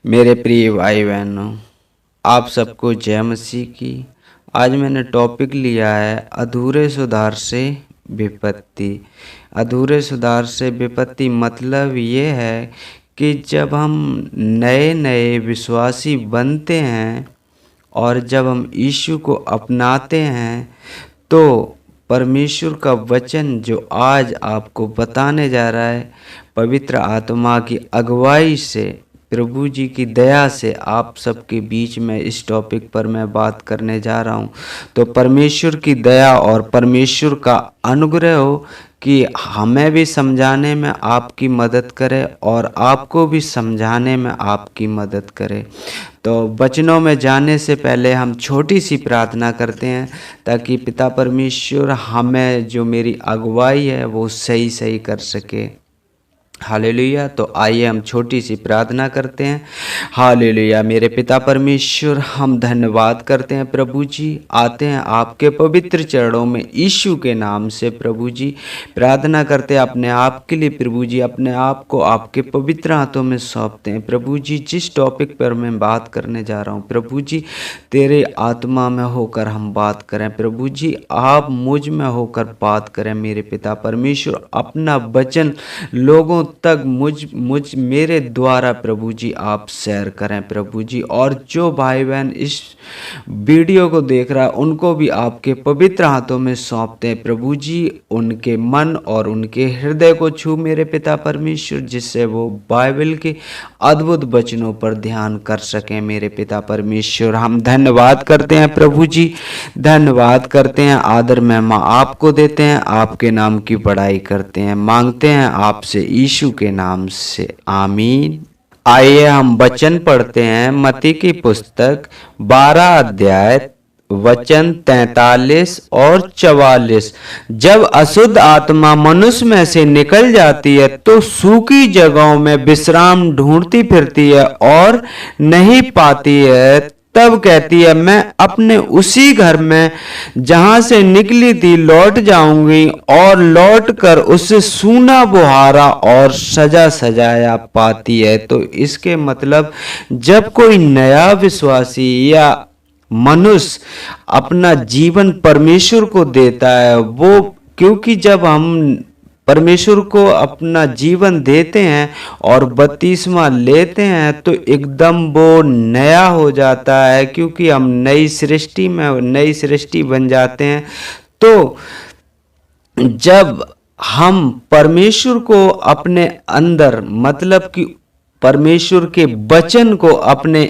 मेरे प्रिय भाई बहनों, आप सबको जय मसीह की। आज मैंने टॉपिक लिया है अधूरे सुधार से विपत्ति। अधूरे सुधार से विपत्ति मतलब ये है कि जब हम नए नए विश्वासी बनते हैं और जब हम यीशु को अपनाते हैं तो परमेश्वर का वचन जो आज आपको बताने जा रहा है, पवित्र आत्मा की अगुवाई से, प्रभु जी की दया से आप सबके बीच में इस टॉपिक पर मैं बात करने जा रहा हूं। तो परमेश्वर की दया और परमेश्वर का अनुग्रह हो कि हमें भी समझाने में आपकी मदद करे और आपको भी समझाने में आपकी मदद करे। तो वचनों में जाने से पहले हम छोटी सी प्रार्थना करते हैं ताकि पिता परमेश्वर हमें जो मेरी अगुवाई है वो सही सही कर सके। हालेलुया। तो आइए हम छोटी सी प्रार्थना करते हैं। हालेलुया। मेरे पिता परमेश्वर, हम धन्यवाद करते हैं प्रभु जी, आते हैं आपके पवित्र चरणों में यीशु के नाम से। प्रभु जी प्रार्थना करते हैं अपने आप के लिए। प्रभु जी अपने आप को आपके पवित्र हाथों में सौंपते हैं। प्रभु जी जिस टॉपिक पर मैं बात करने जा रहा हूँ, प्रभु जी तेरे आत्मा में होकर हम बात करें। प्रभु जी आप मुझ में होकर बात करें। मेरे पिता परमेश्वर अपना वचन लोगों तक मुझ मेरे द्वारा प्रभु जी आप शेयर करें प्रभु जी। और जो भाई बहन इस वीडियो को देख रहा है उनको भी आपके पवित्र हाथों में सौंपते हैं प्रभु जी। उनके मन और उनके हृदय को छू मेरे पिता परमेश्वर, जिससे वो बाइबल के अद्भुत वचनों पर ध्यान कर सकें। मेरे पिता परमेश्वर हम धन्यवाद करते हैं प्रभु जी, धन्यवाद करते हैं, आदर महिमा आपको देते हैं, आपके नाम की बड़ाई करते हैं, मांगते हैं आपसे यीशु के नाम से, आमीन। आइए हम वचन पढ़ते हैं। मत्ती की पुस्तक 12 अध्याय वचन 43 और 44। जब अशुद्ध आत्मा मनुष्य में से निकल जाती है तो सूखी जगहों में विश्राम ढूंढती फिरती है और नहीं पाती है। तब कहती है, मैं अपने उसी घर में जहां से निकली थी लौट जाऊंगी, और लौट कर उसे सूना बुहारा और सजा सजाया पाती है। तो इसके मतलब जब कोई नया विश्वासी या मनुष्य अपना जीवन परमेश्वर को देता है, वो क्योंकि जब हम परमेश्वर को अपना जीवन देते हैं और बपतिस्मा लेते हैं तो एकदम वो नया हो जाता है, क्योंकि हम नई सृष्टि बन जाते हैं। तो जब हम परमेश्वर को अपने अंदर, मतलब कि परमेश्वर के वचन को अपने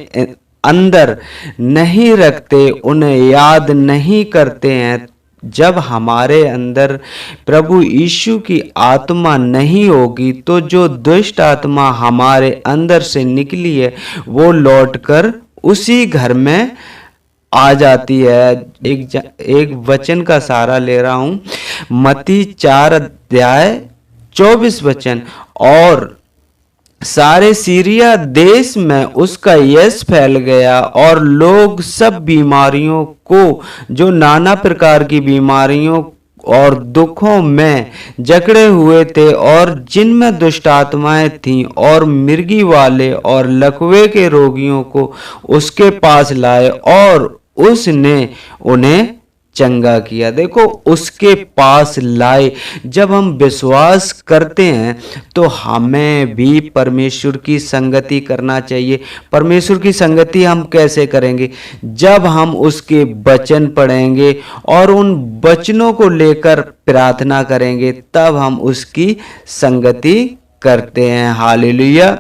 अंदर नहीं रखते, उन्हें याद नहीं करते हैं, जब हमारे अंदर प्रभु यीशु की आत्मा नहीं होगी तो जो दुष्ट आत्मा हमारे अंदर से निकली है वो लौटकर उसी घर में आ जाती है। एक वचन का सहारा ले रहा हूं, मत्ती 4 अध्याय 24 वचन। और सारे सीरिया देश में उसका यश फैल गया और लोग सब बीमारियों को, जो नाना प्रकार की बीमारियों और दुखों में जकड़े हुए थे और जिनमें दुष्ट आत्माएं थीं, और मिर्गी वाले और लकवे के रोगियों को उसके पास लाए और उसने उन्हें चंगा किया। देखो, उसके पास लाए। जब हम विश्वास करते हैं तो हमें भी परमेश्वर की संगति करना चाहिए। परमेश्वर की संगति हम कैसे करेंगे? जब हम उसके वचन पढ़ेंगे और उन वचनों को लेकर प्रार्थना करेंगे, तब हम उसकी संगति करते हैं। हालेलुया।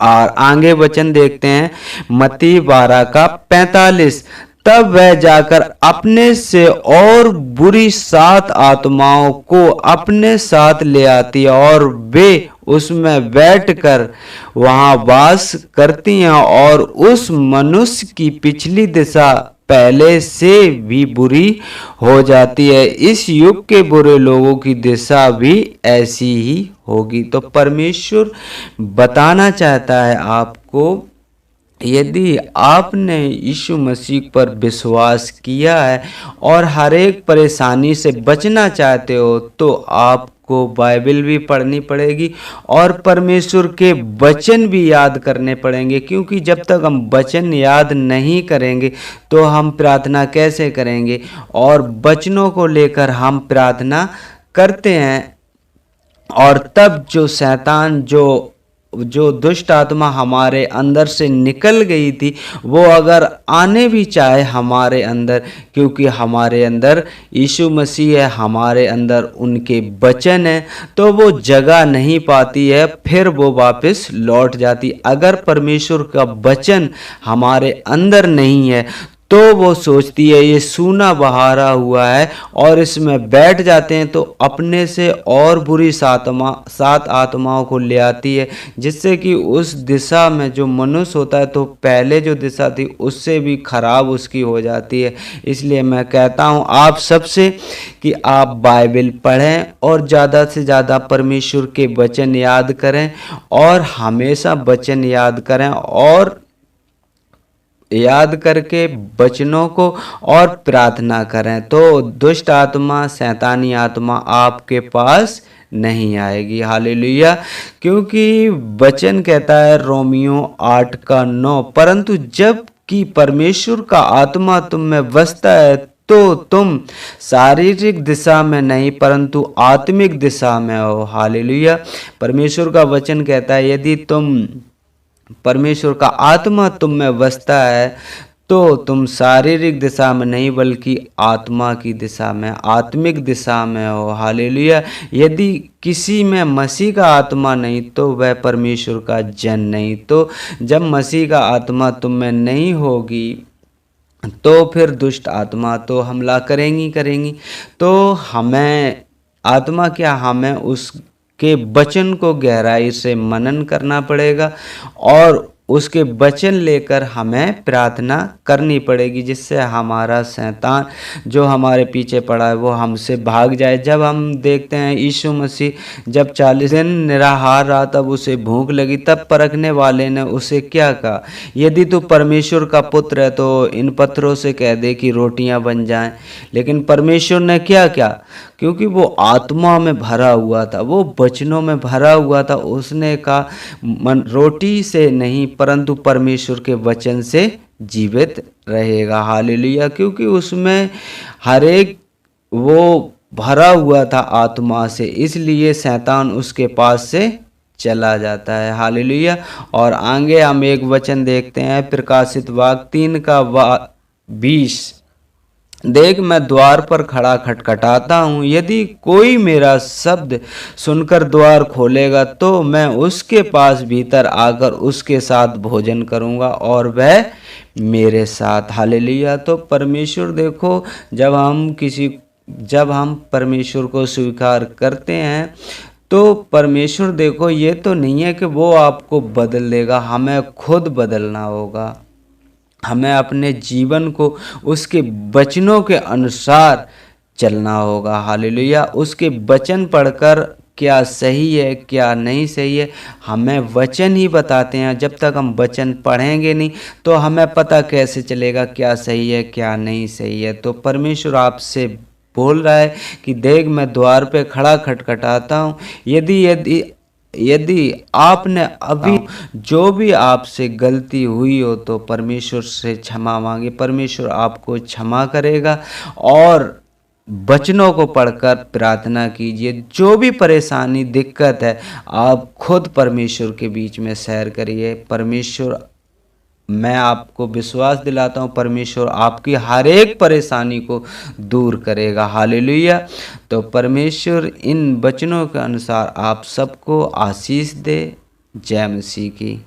और आगे वचन देखते हैं, मत्ती 12 का 45। तब वह जाकर अपने से और बुरी 7 आत्माओं को अपने साथ ले आती है और वे उसमें बैठकर वहां वास करती हैं, और उस मनुष्य की पिछली दिशा पहले से भी बुरी हो जाती है। इस युग के बुरे लोगों की दिशा भी ऐसी ही होगी। तो परमेश्वर बताना चाहता है आपको, यदि आपने यीशु मसीह पर विश्वास किया है और हर एक परेशानी से बचना चाहते हो, तो आपको आपको बाइबल भी पढ़नी पड़ेगी और परमेश्वर के वचन भी याद करने पड़ेंगे, क्योंकि जब तक हम वचन याद नहीं करेंगे तो हम प्रार्थना कैसे करेंगे। और वचनों को लेकर हम प्रार्थना करते हैं, और तब जो शैतान जो दुष्ट आत्मा हमारे अंदर से निकल गई थी, वो अगर आने भी चाहे हमारे अंदर, क्योंकि हमारे अंदर यीशु मसीह है, हमारे अंदर उनके वचन है, तो वो जगह नहीं पाती है, फिर वो वापस लौट जाती। अगर परमेश्वर का वचन हमारे अंदर नहीं है तो वो सोचती है ये सूना बहारा हुआ है, और इसमें बैठ जाते हैं तो अपने से और बुरी सात आत्माओं को ले आती है, जिससे कि उस दिशा में जो मनुष्य होता है तो पहले जो दिशा थी उससे भी खराब उसकी हो जाती है। इसलिए मैं कहता हूँ आप सबसे कि आप बाइबल पढ़ें और ज़्यादा से ज़्यादा परमेश्वर के वचन याद करें, और हमेशा वचन याद करें, और याद करके वचनों को और प्रार्थना करें, तो दुष्ट आत्मा, शैतानी आत्मा आपके पास नहीं आएगी। हालेलुया। क्योंकि वचन कहता है रोमियो 8:9, परंतु जब कि परमेश्वर का आत्मा तुम में बसता है तो तुम शारीरिक दिशा में नहीं परंतु आत्मिक दिशा में हो। हालेलुया। परमेश्वर का वचन कहता है यदि परमेश्वर का आत्मा तुम में बसता है तो तुम शारीरिक दिशा में नहीं बल्कि आत्मा की दिशा में, आत्मिक दिशा में हो। हालेलुया। यदि किसी में मसीह का आत्मा नहीं तो वह परमेश्वर का जन नहीं। तो जब मसीह का आत्मा तुम में नहीं होगी तो फिर दुष्ट आत्मा तो हमला करेंगी। तो हमें आत्मा क्या, हमें उसके वचन को गहराई से मनन करना पड़ेगा और उसके वचन लेकर हमें प्रार्थना करनी पड़ेगी, जिससे हमारा शैतान जो हमारे पीछे पड़ा है वो हमसे भाग जाए। जब हम देखते हैं यीशु मसीह जब 40 दिन निराहार रहा, तब उसे भूख लगी, तब परखने वाले ने उसे क्या कहा, यदि तू परमेश्वर का पुत्र है तो इन पत्थरों से कह दे कि रोटियां बन जाएं। लेकिन परमेश्वर ने क्या किया, क्योंकि वो आत्मा में भरा हुआ था, वो वचनों में भरा हुआ था, उसने कहा रोटी से नहीं परंतु परमेश्वर के वचन से जीवित रहेगा। हालेलुया। क्योंकि उसमें हर एक वो भरा हुआ था आत्मा से, इसलिए शैतान उसके पास से चला जाता है। हालेलुया। और आगे हम एक वचन देखते हैं, प्रकाशित वाक्य 3:20, देख मैं द्वार पर खड़ा खटखटाता हूँ, यदि कोई मेरा शब्द सुनकर द्वार खोलेगा तो मैं उसके पास भीतर आकर उसके साथ भोजन करूँगा और वह मेरे साथ। हालेलुया। तो परमेश्वर देखो, जब हम परमेश्वर को स्वीकार करते हैं तो परमेश्वर देखो ये तो नहीं है कि वो आपको बदल देगा, हमें खुद बदलना होगा। हमें अपने जीवन को उसके वचनों के अनुसार चलना होगा। हालेलुया। उसके वचन पढ़कर क्या सही है क्या नहीं सही है हमें वचन ही बताते हैं। जब तक हम वचन पढ़ेंगे नहीं तो हमें पता कैसे चलेगा क्या सही है क्या नहीं सही है। तो परमेश्वर आपसे बोल रहा है कि देख मैं द्वार पे खड़ा खटखटाता हूँ, यदि आपने अभी जो भी आपसे गलती हुई हो तो परमेश्वर से क्षमा मांगे, परमेश्वर आपको क्षमा करेगा। और वचनों को पढ़कर प्रार्थना कीजिए, जो भी परेशानी दिक्कत है आप खुद परमेश्वर के बीच में शेयर करिए। परमेश्वर, मैं आपको विश्वास दिलाता हूँ, परमेश्वर आपकी हर एक परेशानी को दूर करेगा। हालेलुया। तो परमेश्वर इन वचनों के अनुसार आप सबको आशीष दे। जय मसीह की।